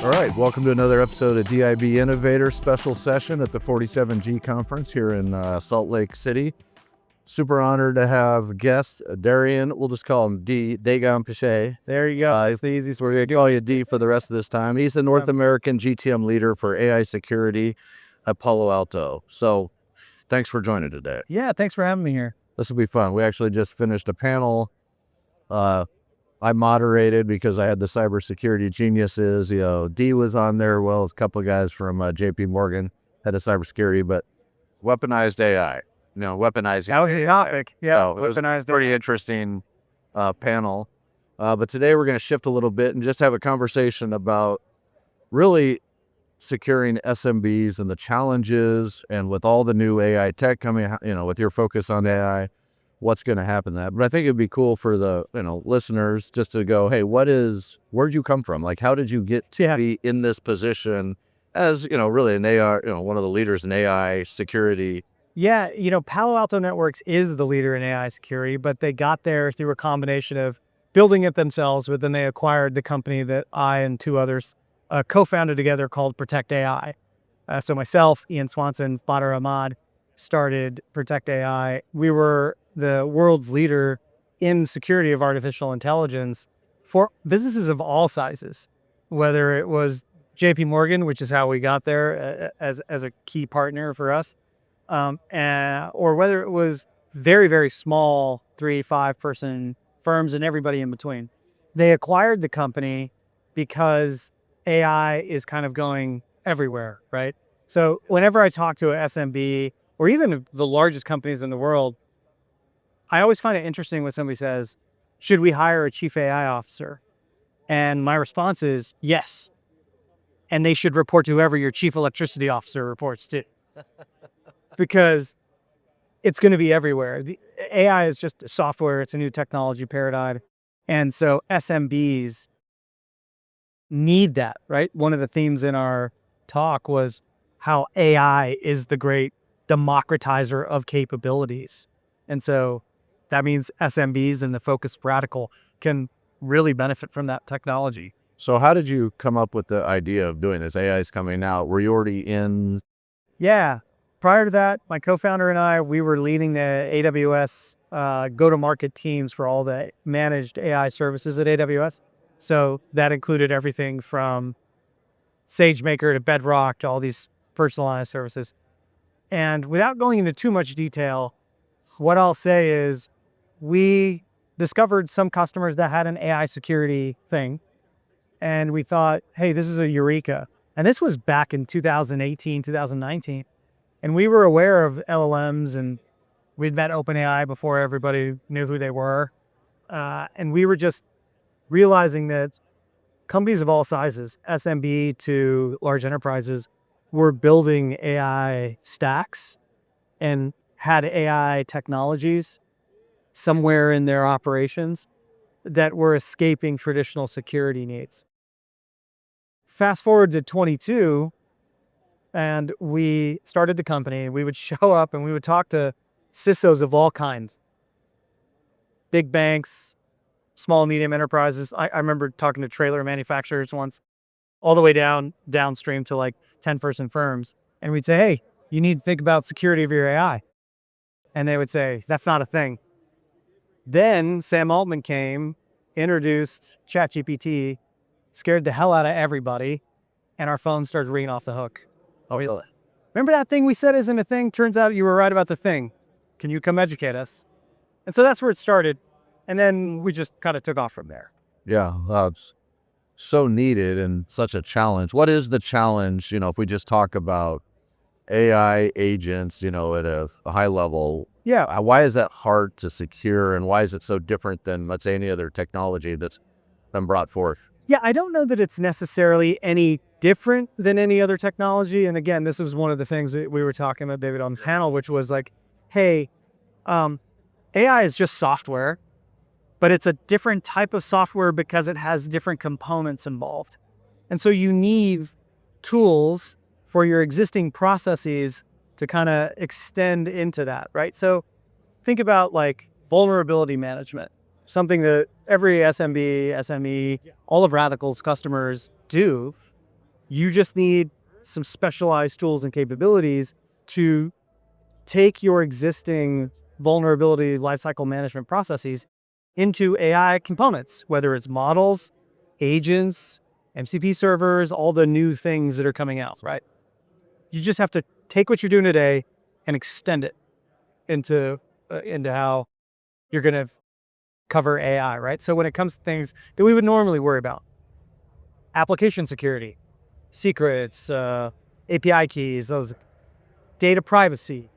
All right, welcome to another episode of DIB Innovator special session at the 47G conference here in Salt Lake City. Super honored to have guest Daryan, we'll just call him D, Dehghanpisheh. There you go. It's the easiest We're going to call you D for the rest of this time. He's the North American GTM leader for AI security at Palo Alto. So thanks for joining today. Yeah, thanks for having me here. This will be fun. We actually just finished a panel I moderated because I had the cybersecurity geniuses. You know, D was on there, well, a couple of guys from JP Morgan, head of cybersecurity, but weaponized AI. Weaponizing. Topic. Yeah, So it was a pretty interesting panel. But today we're going to shift a little bit and just have a conversation about really securing SMBs and the challenges, and with all the new AI tech coming, with your focus on AI, what's going to happen to that. But I think it'd be cool for the listeners just to go, hey, where'd you come from? Like, how did you get to be in this position as, really an AI, one of the leaders in AI security? Yeah, Palo Alto Networks is the leader in AI security, but they got there through a combination of building it themselves, but then they acquired the company that I and two others co-founded together called Protect AI. So myself, Ian Swanson, Badr Ahmad started Protect AI. We were the world's leader in security of artificial intelligence for businesses of all sizes, whether it was JP Morgan, which is how we got there as a key partner for us, or whether it was very, very small 3-5 person firms and everybody in between. They acquired the company because AI is kind of going everywhere, right? So whenever I talk to an SMB or even the largest companies in the world, I always find it interesting when somebody says, should we hire a chief AI officer? And my response is yes. And they should report to whoever your chief electricity officer reports to. Because it's going to be everywhere. The AI is just software. It's a new technology paradigm. And so SMBs need that, right? One of the themes in our talk was how AI is the great democratizer of capabilities. And so that means SMBs and the focused radical can really benefit from that technology. So how did you come up with the idea of doing this? AI is coming out. Were you already in? Yeah. Prior to that, my co-founder and I, we were leading the AWS go-to-market teams for all the managed AI services at AWS. So that included everything from SageMaker to Bedrock to all these personalized services. And without going into too much detail, what I'll say is we discovered some customers that had an AI security thing. And we thought, hey, this is a eureka. And this was back in 2018, 2019. And we were aware of LLMs, and we'd met OpenAI before everybody knew who they were. And we were just realizing that companies of all sizes, SMB to large enterprises, were building AI stacks and had AI technologies somewhere in their operations that were escaping traditional security needs. Fast forward to 22, and we started the company. We would show up and we would talk to CISOs of all kinds. Big banks, small, medium enterprises. I remember talking to trailer manufacturers once, all the way downstream to like 10-person firms. And we'd say, hey, you need to think about security of your AI. And they would say, that's not a thing. Then Sam Altman came, introduced ChatGPT, scared the hell out of everybody, and our phones started ringing off the hook. Oh, really? Remember that thing we said isn't a thing? Turns out you were right about the thing. Can you come educate us? And so that's where it started. And then we just kind of took off from there. Yeah, it's so needed and such a challenge. What is the challenge, if we just talk about AI agents, at a high level? Yeah. Why is that hard to secure, and why is it so different than, let's say, any other technology that's been brought forth? Yeah, I don't know that it's necessarily any different than any other technology. And again, this was one of the things that we were talking about, David, on the panel, which was like, hey, AI is just software, but it's a different type of software because it has different components involved. And so you need tools for your existing processes to kind of extend into that, right? So think about like vulnerability management, something that every SMB, SME, all of Radical's customers do. You just need some specialized tools and capabilities to take your existing vulnerability lifecycle management processes into AI components, whether it's models, agents, MCP servers, all the new things that are coming out, right? You just have to take what you're doing today and extend it into how you're going to cover AI, right? So when it comes to things that we would normally worry about, application security, secrets, API keys, those data privacy,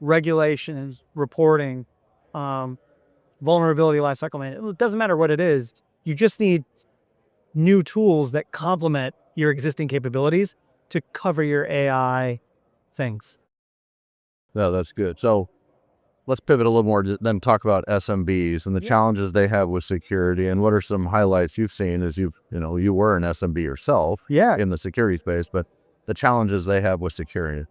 regulations, reporting, vulnerability lifecycle management. It doesn't matter what it is. You just need new tools that complement your existing capabilities to cover your AI things. No, that's good. So let's pivot a little more to then talk about SMBs and the challenges they have with security, and what are some highlights you've seen as you were an SMB yourself in the security space, but the challenges they have with security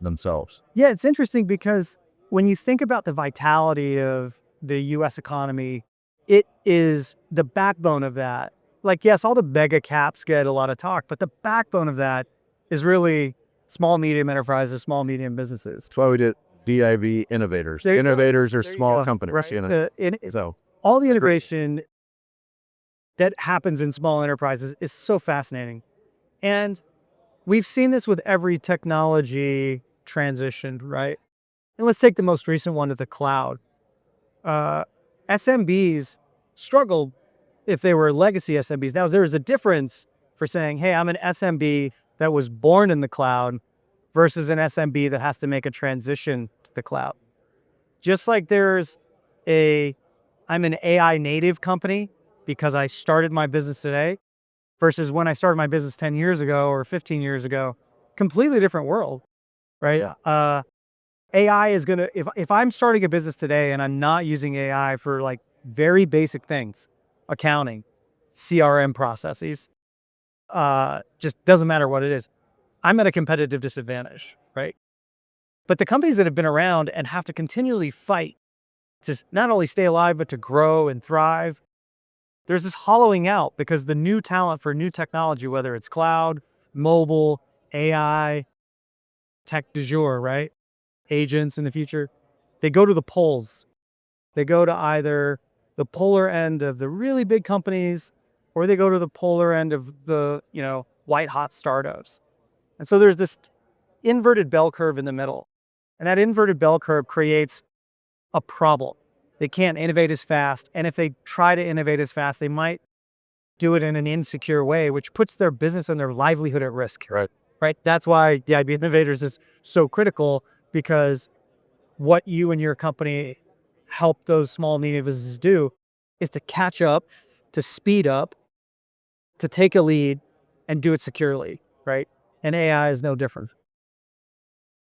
themselves. Yeah, it's interesting because when you think about the vitality of the US economy, it is the backbone of that. Like, yes, all the mega caps get a lot of talk, but the backbone of that is really small, medium enterprises, small, medium businesses. That's why we did DIV innovators. Innovators are small companies. Right. So all the integration that happens in small enterprises is so fascinating. And we've seen this with every technology transition, right? And let's take the most recent one to the cloud. SMBs struggled if they were legacy SMBs. Now, there's a difference for saying, hey, I'm an SMB that was born in the cloud versus an SMB that has to make a transition to the cloud. Just like I'm an AI native company because I started my business today versus when I started my business 10 years ago or 15 years ago, completely different world, right? Yeah. AI is going to, if I'm starting a business today and I'm not using AI for like very basic things, accounting, CRM processes, just doesn't matter what it is, I'm at a competitive disadvantage, right? But the companies that have been around and have to continually fight to not only stay alive, but to grow and thrive, there's this hollowing out because the new talent for new technology, whether it's cloud, mobile, AI, tech du jour, right? Agents in the future, they go to the poles. They go to either the polar end of the really big companies, or they go to the polar end of the, white hot startups. And so there's this inverted bell curve in the middle. And that inverted bell curve creates a problem. They can't innovate as fast. And if they try to innovate as fast, they might do it in an insecure way, which puts their business and their livelihood at risk. Right. That's why the IB Innovators is so critical, because what you and your company help those small, medium businesses do is to catch up, to speed up, to take a lead and do it securely. Right. And AI is no different.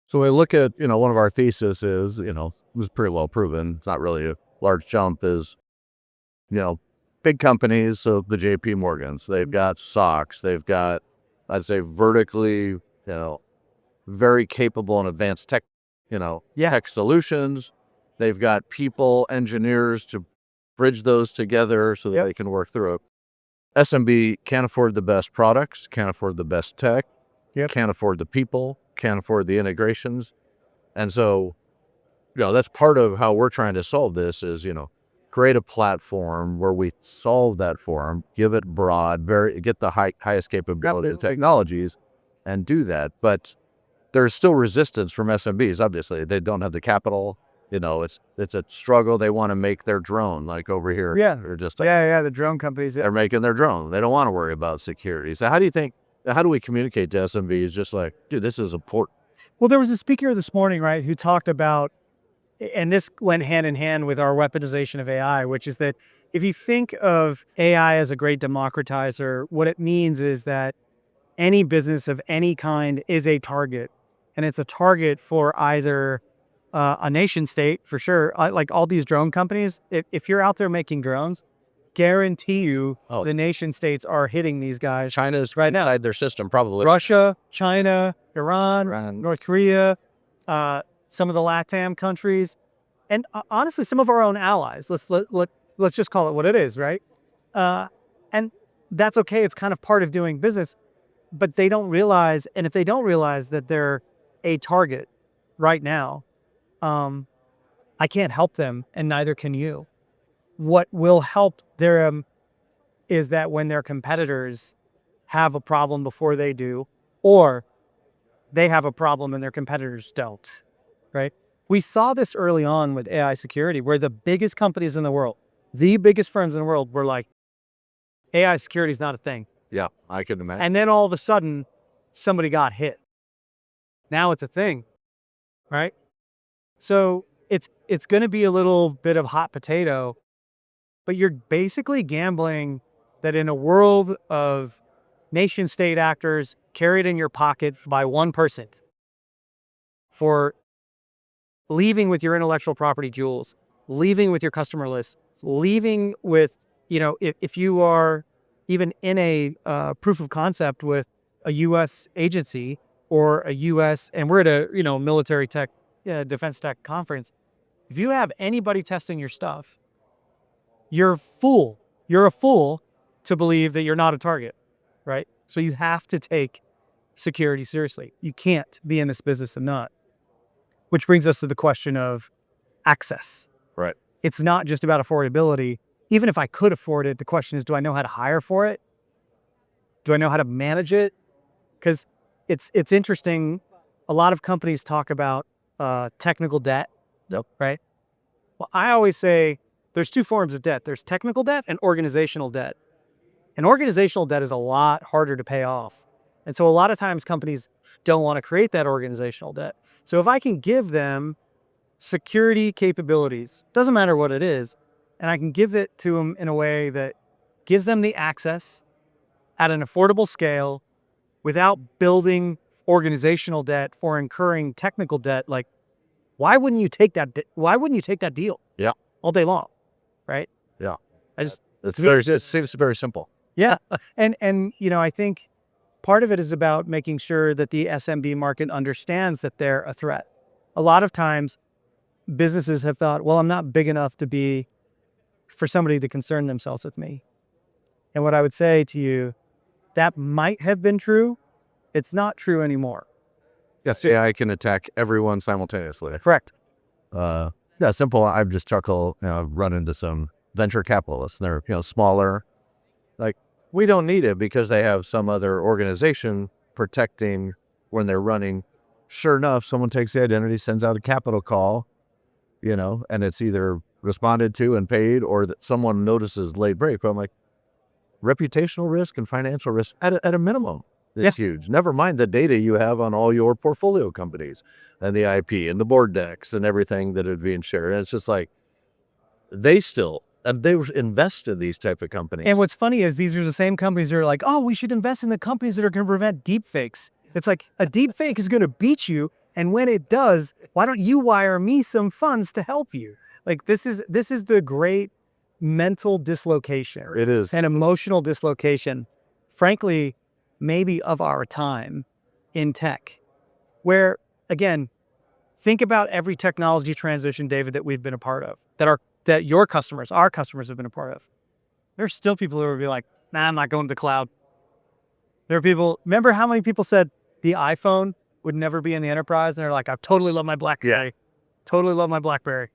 So we look at, one of our theses is, it was pretty well proven. It's not really a large jump is, big companies. So the JP Morgans, they've got SOCs, they've got, I'd say vertically, very capable and advanced tech, tech solutions. They've got people, engineers to bridge those together so that they can work through it. SMB can't afford the best products, can't afford the best tech, can't afford the people, can't afford the integrations. And so, that's part of how we're trying to solve this is, create a platform where we solve that for them, give it broad, get the highest capability technologies and do that. But there's still resistance from SMBs. Obviously, they don't have the capital. It's a struggle. They want to make their drone, like over here. They're just the drone companies. They're making their drone. They don't want to worry about security. So how do we communicate to SMBs just like, dude, this is important? Well, there was a speaker this morning, right, who talked about, and this went hand in hand with our weaponization of AI, which is that if you think of AI as a great democratizer, what it means is that any business of any kind is a target. And it's a target for either a nation state, for sure. Like all these drone companies, if you're out there making drones, guarantee you the nation states are hitting these guys. China's right now inside their system, probably. Russia, China, Iran, North Korea, some of the LATAM countries, and honestly, some of our own allies. Let's just call it what it is, right? And that's okay. It's kind of part of doing business. but they don't realize, and if they don't realize that they're a target right now, I can't help them, and neither can you. What will help them is that when their competitors have a problem before they do, or they have a problem and their competitors don't, right? We saw this early on with AI security, where the biggest companies in the world, the biggest firms in the world, were like, AI security is not a thing. Yeah, I can imagine. And then all of a sudden, somebody got hit. Now it's a thing, right? So it's going to be a little bit of hot potato, but you're basically gambling that in a world of nation state actors carried in your pocket by one person for leaving with your intellectual property jewels, leaving with your customer list, leaving with, if you are even in a proof of concept with a U.S. agency or a U.S., and we're at a, military tech, defense tech conference. If you have anybody testing your stuff, you're a fool. You're a fool to believe that you're not a target, right? So you have to take security seriously. You can't be in this business and not. Which brings us to the question of access. Right. It's not just about affordability. Even if I could afford it, the question is, do I know how to hire for it? Do I know how to manage it? Because it's interesting. A lot of companies talk about technical debt. Yep. Right? Well, I always say there's two forms of debt. There's technical debt and organizational debt. And organizational debt is a lot harder to pay off. And so a lot of times companies don't want to create that organizational debt. So if I can give them security capabilities, doesn't matter what it is, and I can give it to them in a way that gives them the access at an affordable scale without building organizational debt or incurring technical debt, like, why wouldn't you take that? Why wouldn't you take that deal? Yeah. All day long, right? Yeah. It seems very simple. Yeah. And I think part of it is about making sure that the SMB market understands that they're a threat. A lot of times businesses have thought, well, I'm not big enough for somebody to concern themselves with me. And what I would say to you, that might have been true. It's not true anymore. Yes, AI can attack everyone simultaneously. Correct. Yeah, simple. I've just run into some venture capitalists. And they're, smaller. Like, we don't need it because they have some other organization protecting when they're running. Sure enough, someone takes the identity, sends out a capital call, and it's either responded to and paid, or that someone notices late break. But I'm like, reputational risk and financial risk at a minimum. It's huge. Never mind the data you have on all your portfolio companies and the IP and the board decks and everything that are being shared. And it's just like, they invest in these type of companies. And what's funny is these are the same companies that are like, oh, we should invest in the companies that are going to prevent deep fakes. It's like, a deep fake is going to beat you. And when it does, why don't you wire me some funds to help you? Like, this is the great mental dislocation. It is. An emotional dislocation, frankly, maybe of our time in tech, where, again, think about every technology transition, David, that we've been a part of, that your customers, our customers have been a part of. There's still people who will be like, nah, I'm not going to the cloud. There are people, remember how many people said the iPhone would never be in the enterprise? And they're like, I totally love my BlackBerry. Yeah. Totally love my BlackBerry.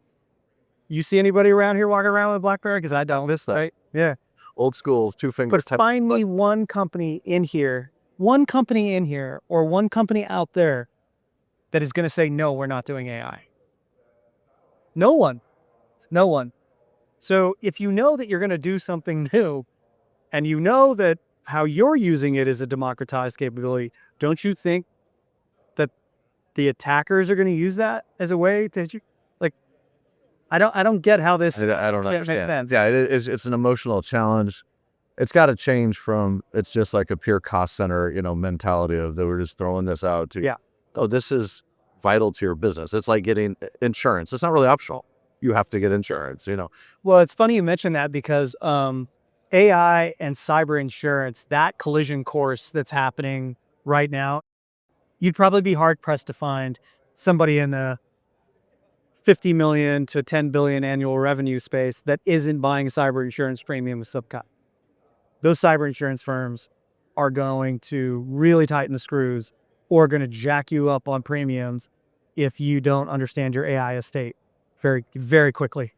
You see anybody around here walking around with a BlackBerry? Because I don't. Miss that. Right? Yeah. Old school, two fingers. But find me one company in here, or one company out there that is going to say, no, we're not doing AI. No one. So if you know that you're going to do something new, and you know that how you're using it is a democratized capability, don't you think that the attackers are going to use that as a way to, I don't get how this I don't makes understand. sense. Yeah, it's an emotional challenge. It's got to change from, it's just like a pure cost center, mentality of that we're just throwing this out to, oh, this is vital to your business. It's like getting insurance. It's not really optional. You have to get insurance, Well, it's funny you mention that because AI and cyber insurance, that collision course that's happening right now, you'd probably be hard pressed to find somebody in the 50 million to 10 billion annual revenue space that isn't buying cyber insurance premium with Subcon. Those cyber insurance firms are going to really tighten the screws or going to jack you up on premiums if you don't understand your AI estate very, very quickly.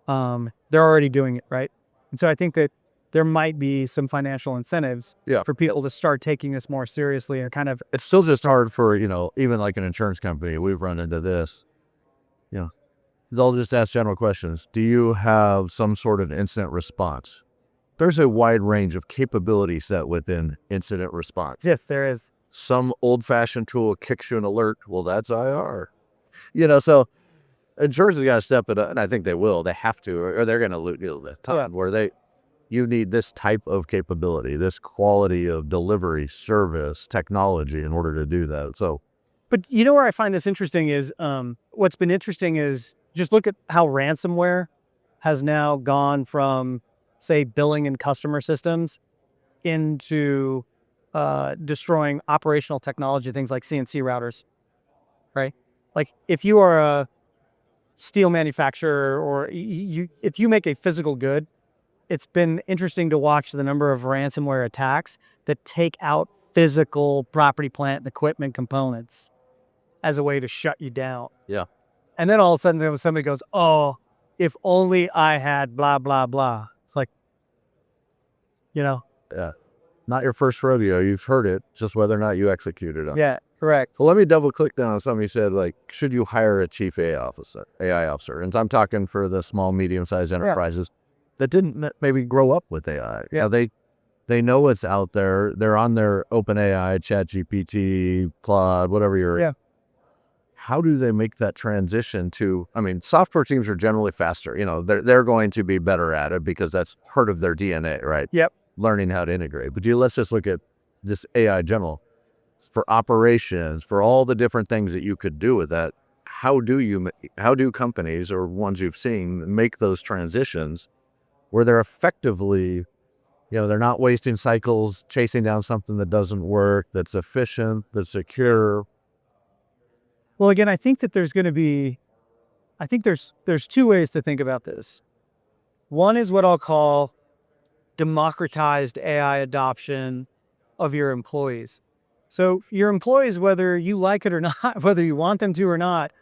They're already doing it, right? And so I think that there might be some financial incentives Yeah. for people to start taking this more seriously and kind of. It's still just hard for, even like an insurance company. We've run into this. They'll just ask general questions. Do you have some sort of incident response? There's a wide range of capability set within incident response. Yes, there is. Some old-fashioned tool kicks you an alert. Well, that's IR. So insurance has got to step it up, and I think they will. They have to, or they're going to lose the time where you need this type of capability, this quality of delivery, service, technology in order to do that. So, but where I find this interesting is what's been interesting is just look at how ransomware has now gone from, say, billing and customer systems into destroying operational technology, things like CNC routers, right? Like if you are a steel manufacturer or if you make a physical good, it's been interesting to watch the number of ransomware attacks that take out physical property, plant, and equipment components as a way to shut you down. yeah. And then all of a sudden somebody goes, oh, if only I had blah, blah, blah. It's like, Yeah. Not your first rodeo. You've heard it, just whether or not you executed on it. Yeah, correct. So let me double click down on something you said, like, should you hire a chief AI officer? And I'm talking for the small, medium-sized enterprises that didn't maybe grow up with AI. Yeah. They know what's out there. They're on their OpenAI, ChatGPT, Claude, whatever you're. Yeah. How do they make that transition to, software teams are generally faster. They're going to be better at it because that's part of their DNA, right? Yep. Learning how to integrate. But let's just look at this AI general for operations, for all the different things that you could do with that. How do companies or ones you've seen make those transitions where they're effectively, they're not wasting cycles chasing down something that doesn't work, that's efficient, that's secure? Well, again, I think that there's two ways to think about this. One is what I'll call democratized AI adoption of your employees. So your employees, whether you like it or not, whether you want them to or not,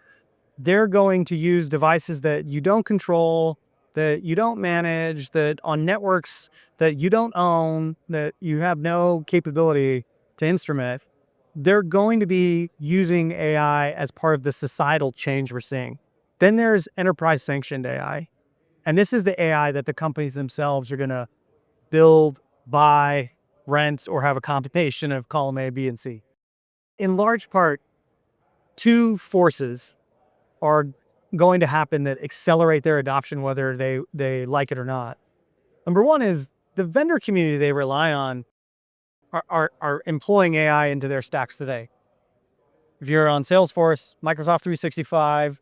they're going to use devices that you don't control, that you don't manage, that on networks that you don't own, that you have no capability to instrument. They're going to be using AI as part of the societal change we're seeing. Then there's enterprise sanctioned AI. And this is the AI that the companies themselves are going to build, buy, rent, or have a combination of column A, B, and C. In large part, two forces are going to happen that accelerate their adoption, whether they like it or not. Number one is the vendor community they rely on are employing AI into their stacks today. If you're on Salesforce, Microsoft 365,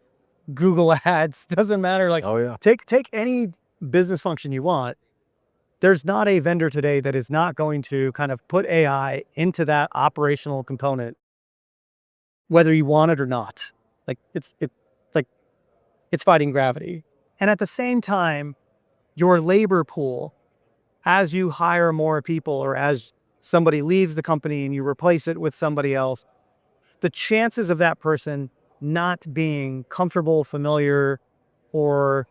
Google Ads, doesn't matter. Like, Oh, yeah. take any business function you want. There's not a vendor today that is not going to kind of put AI into that operational component, whether you want it or not. Like it's fighting gravity. And at the same time, your labor pool, as you hire more people or as somebody leaves the company and you replace it with somebody else, the chances of that person not being comfortable, familiar, or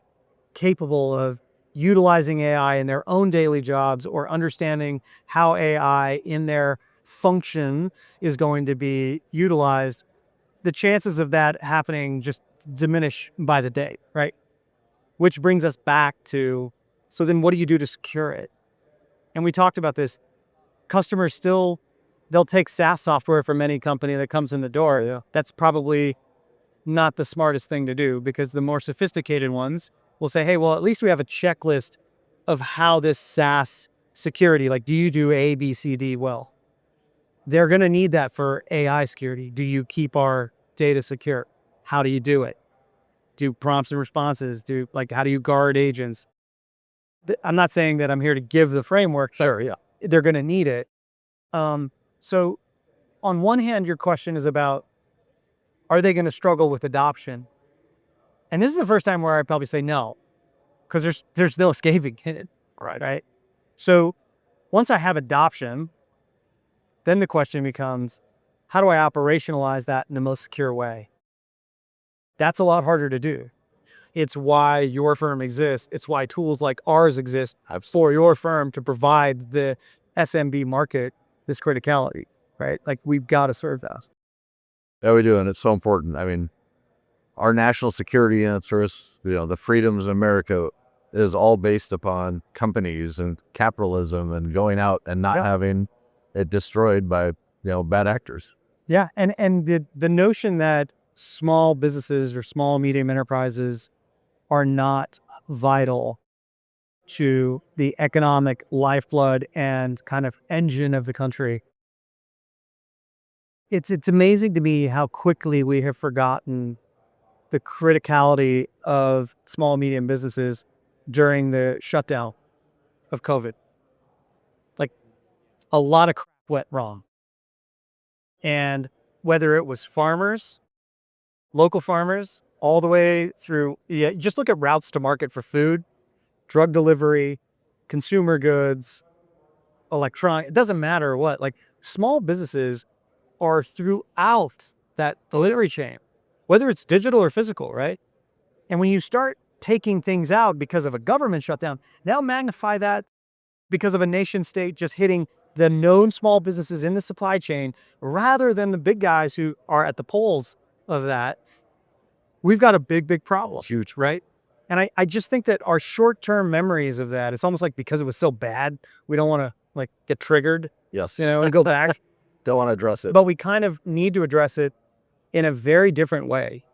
capable of utilizing AI in their own daily jobs or understanding how AI in their function is going to be utilized, the chances of that happening just diminish by the day, right? Which brings us back to, so then what do you do to secure it? And we talked about this. Customers they'll take SaaS software from any company that comes in the door. Yeah. That's probably not the smartest thing to do, because the more sophisticated ones will say, hey, well, at least we have a checklist of how this SaaS security, like, do you do A, B, C, D well? They're going to need that for AI security. Do you keep our data secure? How do you do it? Do prompts and responses? How do you guard agents? I'm not saying that I'm here to give the framework, but Sure, yeah. they're going to need it. So on one hand, your question is about, are they going to struggle with adoption? And this is the first time where I probably say no, because there's no escaping it. Right. So once I have adoption, Then the question becomes, how do I operationalize that in the most secure way? That's a lot harder to do. It's why your firm exists. It's why tools like ours exist for your firm to provide the SMB market this criticality, right? Like, we've got to serve those. Yeah, we do, and it's so important. I mean, our national security interests, the freedoms of America is all based upon companies and capitalism and going out and not having it destroyed by, bad actors. Yeah. And the notion that small businesses or small, medium enterprises are not vital to the economic lifeblood and kind of engine of the country. It's amazing to me how quickly we have forgotten the criticality of small, medium businesses during the shutdown of COVID. Like, a lot of crap went wrong. And whether it was farmers, local farmers, all the way through, just look at routes to market for food, drug delivery, consumer goods, electronic, it doesn't matter what, like, small businesses are throughout that delivery chain, whether it's digital or physical, right? And when you start taking things out because of a government shutdown, now magnify that because of a nation state just hitting the known small businesses in the supply chain rather than the big guys who are at the poles of that, we've got a big, big problem. Huge. Right? And I just think that our short-term memories of that, it's almost like because it was so bad, we don't want to like get triggered, Yes. and go back. Don't want to address it. But we kind of need to address it in a very different way,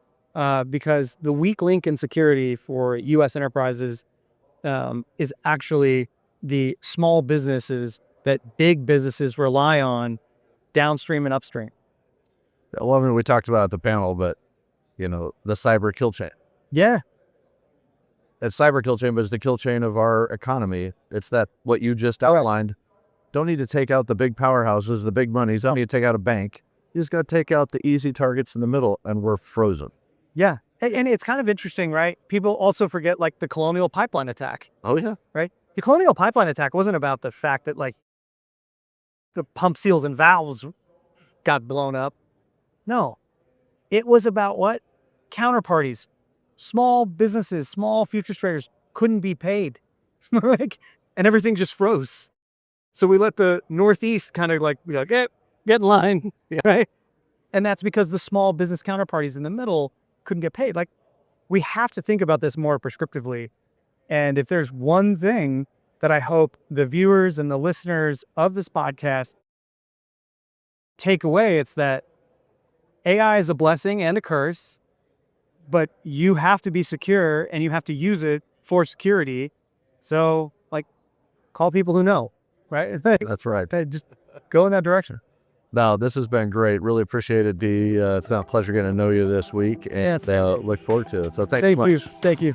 because the weak link in security for U.S. enterprises is actually the small businesses that big businesses rely on downstream and upstream. Well, I mean, we talked about at the panel, but, the cyber kill chain. Yeah. It's cyber kill chain, but it's the kill chain of our economy. It's that what you just outlined. Don't need to take out the big powerhouses, the big monies. Don't need to take out a bank. You just got to take out the easy targets in the middle, and we're frozen. Yeah. And it's kind of interesting, right? People also forget, like, the Colonial Pipeline attack. Oh, yeah. Right? The Colonial Pipeline attack wasn't about the fact that, like, the pump seals and valves got blown up. No. It was about what? Counterparties. Small businesses, small futures traders couldn't be paid. And everything just froze. So we let the Northeast kind of like be like, get in line, right? And that's because the small business counterparties in the middle couldn't get paid. Like, we have to think about this more prescriptively. And if there's one thing that I hope the viewers and the listeners of this podcast take away, it's that AI is a blessing and a curse, but you have to be secure and you have to use it for security. So, like, call people who know. Right? That's right. Just go in that direction. Now, this has been great. Really appreciate it, Dee. It's been a pleasure getting to know you this week, and look forward to it. So thank you much. Thank you.